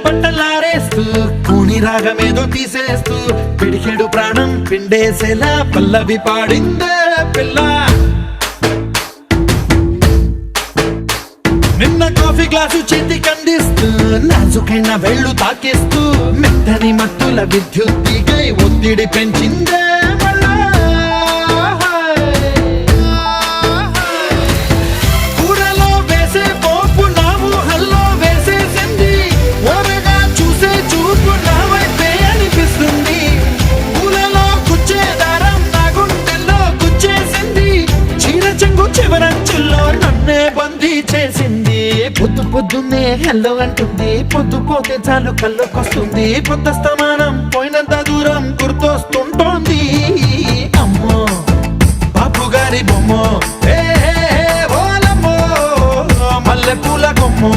బట్టలారేస్తూ కూని రాగమేదో తీసేస్తూ పిడికెడు ప్రాణం పిండేసేలా పల్లవి పాడిందే పిల్ల. నిన్న కాఫీ గ్లాసు చేతి కందిస్తూ నాజుకైన వెళ్ళు తాకేస్తూ మెత్తని మత్తుల విద్యుత్ తీగై ఒత్తిడి పెంచిందే. కూరలో వేసే పోపు నా ఊహల్లో వేసేసింది, ఓరగా చూసే చూపు నా వైపే అనిపిస్తుంది. పూలలో గుచ్చే దారం నా గుండెల్లో గుచ్చేసింది, చీర చెంగు చివరంచుల్లో నన్నే బందీ చేసింది. పొద్దు పొద్దున్నే హెల్లో అంటుంది, పొద్దు పోతే చాలు కళ్ళొకొస్తుంది. పొద్దు స్తమానం పోయినంత దూరం గుర్తొస్తుంటోంది. అమ్మో బాపు గారి బొమ్మో, ఓలమ్మో మల్లె పూల కొమ్మో.